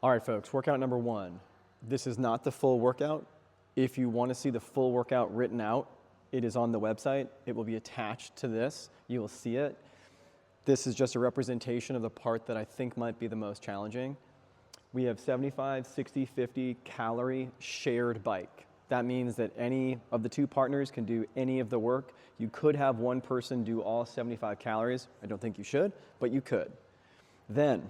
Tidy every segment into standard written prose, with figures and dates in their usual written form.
All right, folks, workout number 1. This is not the full workout. If you want to see the full workout written out, it is on the website. It will be attached to this. You will see it. This is just a representation of the part that I think might be the most challenging. We have 75, 60, 50 calorie shared bike. That means that any of the two partners can do any of the work. You could have one person do all 75 calories. I don't think you should, but you could. Then,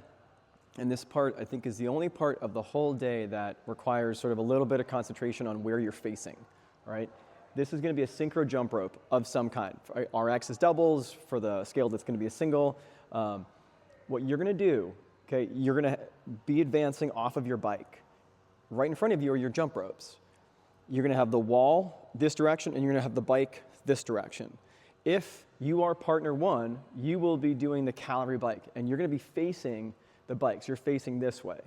and this part I think is the only part of the whole day that requires sort of a little bit of concentration on where you're facing, right? This is going to be a synchro jump rope of some kind. RX is doubles. For the scale, that's going to be a single. What you're going to do, okay, you're going to be advancing off of your bike. Right in front of you are your jump ropes. You're going to have the wall this direction, and you're going to have the bike this direction. If you are partner 1, you will be doing the calorie bike, and you're going to be facing the bikes. You're facing this way.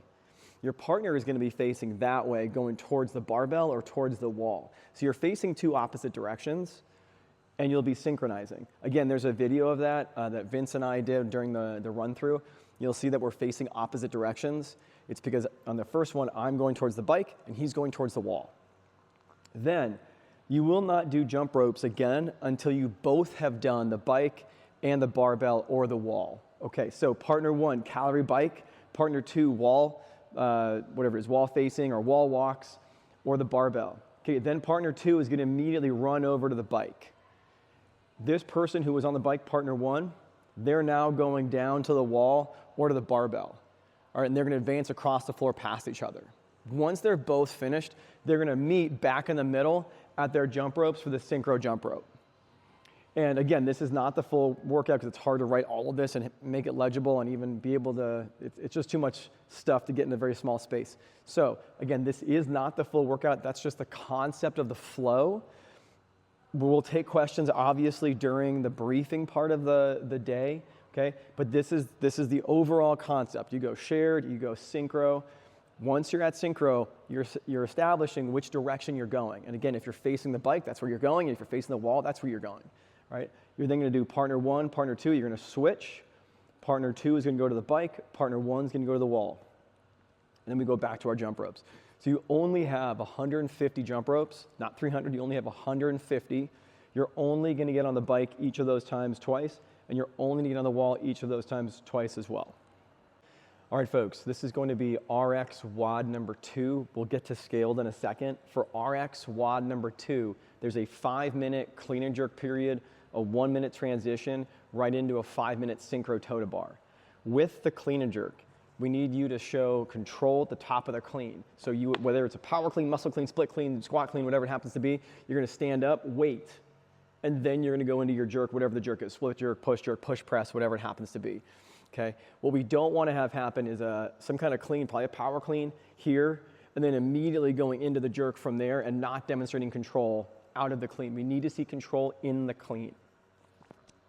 Your partner is going to be facing that way, going towards the barbell or towards the wall. So you're facing two opposite directions, and you'll be synchronizing. Again, there's a video of that that Vince and I did during the run-through. You'll see that we're facing opposite directions. It's because on the first one, I'm going towards the bike, and he's going towards the wall. Then, you will not do jump ropes again until you both have done the bike and the barbell or the wall. Okay, so partner 1, calorie bike. Partner 2, wall, whatever it is, wall facing or wall walks, or the barbell. Okay, then partner 2 is going to immediately run over to the bike. This person who was on the bike, partner 1, they're now going down to the wall or to the barbell. All right, and they're going to advance across the floor past each other. Once they're both finished, they're going to meet back in the middle at their jump ropes for the synchro jump rope. And again, this is not the full workout because it's hard to write all of this and make it legible and even be able to, it's just too much stuff to get in a very small space. So again, this is not the full workout. That's just the concept of the flow. We'll take questions obviously during the briefing part of the day, okay? But this is the overall concept. You go shared, you go synchro. Once you're at synchro, you're establishing which direction you're going. And again, if you're facing the bike, that's where you're going. And if you're facing the wall, that's where you're going. Right? You're then going to do partner 1, partner 2. You're going to switch. Partner 2 is going to go to the bike. Partner 1 is going to go to the wall. And then we go back to our jump ropes. So you only have 150 jump ropes, not 300. You only have 150. You're only going to get on the bike each of those times twice, and you're only going to get on the wall each of those times twice as well. All right, folks, this is going to be RX WOD number 2. We'll get to scaled in a second. For RX WOD number 2, there's a 5-minute clean and jerk period, a 1-minute transition, right into a 5-minute synchro toe to bar. With the clean and jerk, we need you to show control at the top of the clean. So you, whether it's a power clean, muscle clean, split clean, squat clean, whatever it happens to be, you're going to stand up, wait, and then you're going to go into your jerk, whatever the jerk is, split jerk, push press, whatever it happens to be. Okay. What we don't want to have happen is some kind of clean, probably a power clean here, and then immediately going into the jerk from there and not demonstrating control out of the clean. We need to see control in the clean.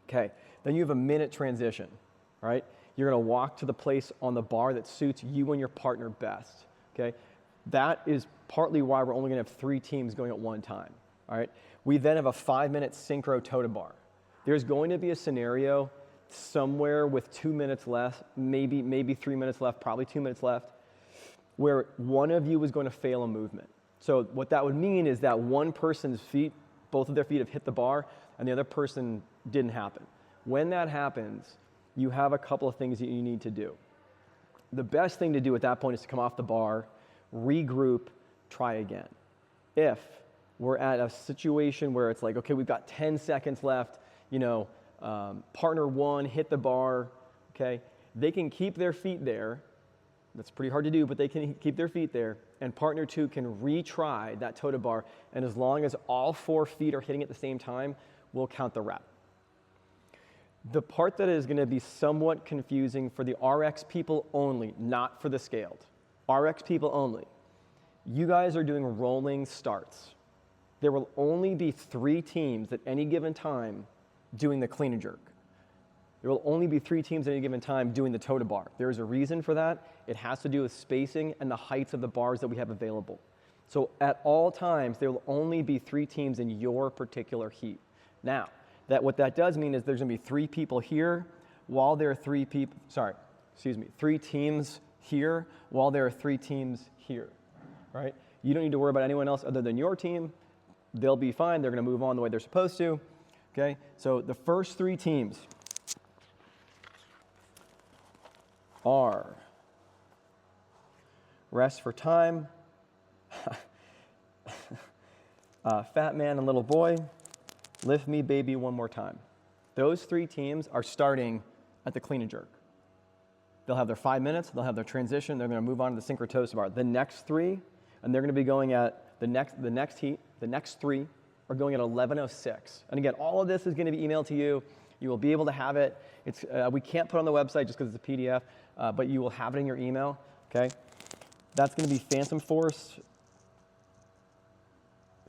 Okay. Then you have a minute transition, right? You're going to walk to the place on the bar that suits you and your partner best. Okay. That is partly why we're only going to have 3 teams going at one time. All right. We then have a 5-minute synchro toe to bar. There's going to be a scenario somewhere with 2 minutes left, maybe 3 minutes left, probably 2 minutes left, where one of you is going to fail a movement. So what that would mean is that one person's feet, both of their feet have hit the bar, and the other person didn't happen. When that happens, you have a couple of things that you need to do. The best thing to do at that point is to come off the bar, regroup, try again. If we're at a situation where it's like, okay, we've got 10 seconds left, you know, partner 1 hit the bar, okay? They can keep their feet there. That's pretty hard to do, but they can keep their feet there. And partner 2 can retry that toe to bar. And as long as all 4 feet are hitting at the same time, we'll count the rep. The part that is going to be somewhat confusing for the RX people only, not for the scaled. RX people only. You guys are doing rolling starts. There will only be 3 teams at any given time doing the clean and jerk. There will only be 3 teams at any given time doing the toe to bar. There is a reason for that. It has to do with spacing and the heights of the bars that we have available. So at all times, there will only be 3 teams in your particular heat. Now, what that does mean is there's going to be 3 people here while there are 3 teams here while there are 3 teams here, right? You don't need to worry about anyone else other than your team. They'll be fine. They're going to move on the way they're supposed to, okay? So the first 3 teams are Rest for Time, Fat Man and Little Boy, Lift Me Baby One More Time. Those 3 teams are starting at the clean and jerk. They'll have their 5 minutes, they'll have their transition, they're going to move on to the synchro toes bar. The next 3, and they're going to be going at the next heat, the next 3 are going at 11:06. And again, all of this is going to be emailed to you. You will be able to have it. It's, we can't put it on the website just because it's a PDF, but you will have it in your email, okay? That's going to be Phantom Force,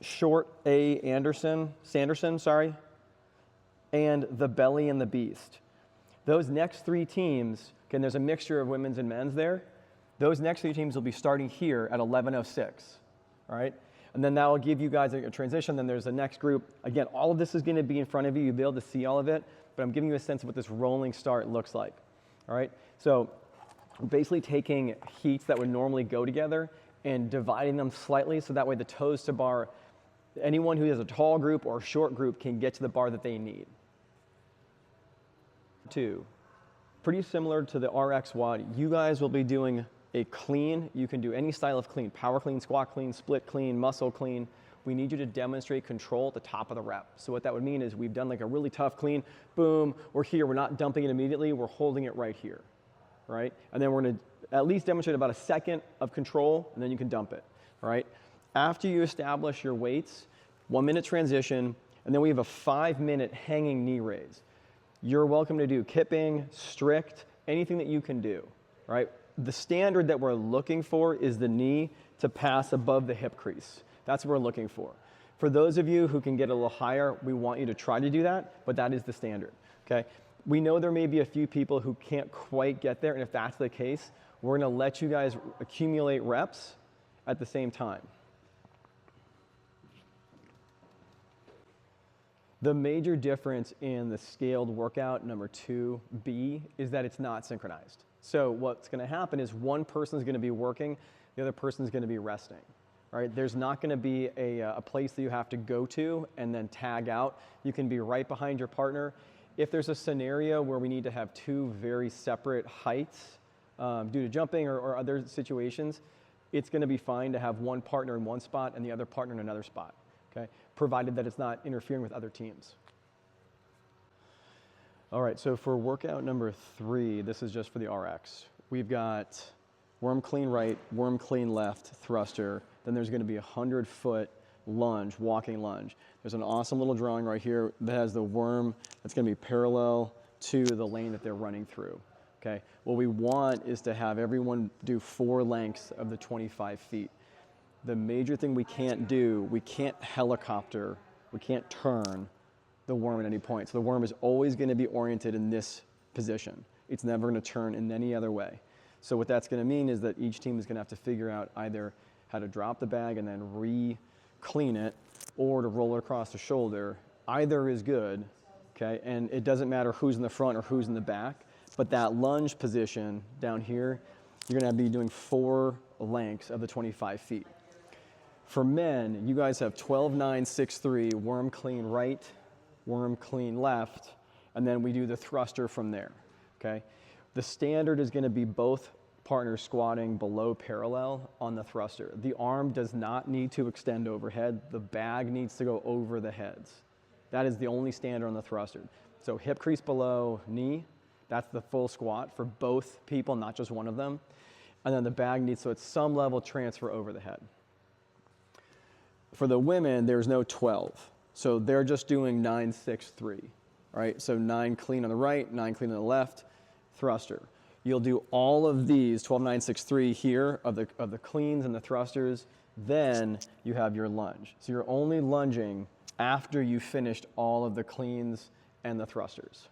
Short A. Sanderson, and The Belly and the Beast. Those next 3 teams, again, there's a mixture of women's and men's there. Those next 3 teams will be starting here at 11:06, all right? And then that will give you guys a transition. Then there's the next group. Again, all of this is going to be in front of you. You'll be able to see all of it, but I'm giving you a sense of what this rolling start looks like, all right? So basically taking heats that would normally go together and dividing them slightly so that way the toes to bar, anyone who has a tall group or a short group can get to the bar that they need. 2, pretty similar to the RX WOD, you guys will be doing a clean. You can do any style of clean, power clean, squat clean, split clean, muscle clean. We need you to demonstrate control at the top of the rep. So what that would mean is we've done like a really tough clean, boom, we're here, we're not dumping it immediately, we're holding it right here, right? And then we're gonna at least demonstrate about a second of control, and then you can dump it, all right? After you establish your weights, 1 minute transition, and then we have a 5-minute hanging knee raise. You're welcome to do kipping, strict, anything that you can do, right? The standard that we're looking for is the knee to pass above the hip crease. That's what we're looking for. For those of you who can get a little higher, we want you to try to do that, but that is the standard, okay? We know there may be a few people who can't quite get there, and if that's the case, we're gonna let you guys accumulate reps at the same time. The major difference in the scaled workout number 2B is that it's not synchronized. So what's going to happen is one person is going to be working, the other person is going to be resting. Right? There's not going to be a place that you have to go to and then tag out. You can be right behind your partner. If there's a scenario where we need to have 2 very separate heights due to jumping or other situations, it's going to be fine to have one partner in one spot and the other partner in another spot, okay? Provided that it's not interfering with other teams. All right, so for workout number 3, this is just for the RX. We've got worm clean right, worm clean left thruster. Then there's going to be a 100-foot lunge, walking lunge. There's an awesome little drawing right here that has the worm that's going to be parallel to the lane that they're running through. Okay, what we want is to have everyone do 4 lengths of the 25 feet. The major thing we can't do, we can't helicopter, we can't turn the worm at any point. So the worm is always going to be oriented in this position. It's never going to turn in any other way. So what that's going to mean is that each team is going to have to figure out either how to drop the bag and then re-clean it, or to roll it across the shoulder. Either is good, okay? And it doesn't matter who's in the front or who's in the back, but that lunge position down here, you're going to be doing 4 lengths of the 25 feet. For men, you guys have 12, 9, 6, 3, worm clean right, worm clean left, and then we do the thruster from there, okay? The standard is going to be both partners squatting below parallel on the thruster. The arm does not need to extend overhead. The bag needs to go over the heads. That is the only standard on the thruster. So hip crease below knee, that's the full squat for both people, not just one of them. And then the bag needs to at some level transfer over the head. For the women, there's no 12. So they're just doing 9, 6, 3, right? So 9 clean on the right, 9 clean on the left, thruster. You'll do all of these 12, 9, 6, 3 here of the cleans and the thrusters. Then you have your lunge. So you're only lunging after you finished all of the cleans and the thrusters.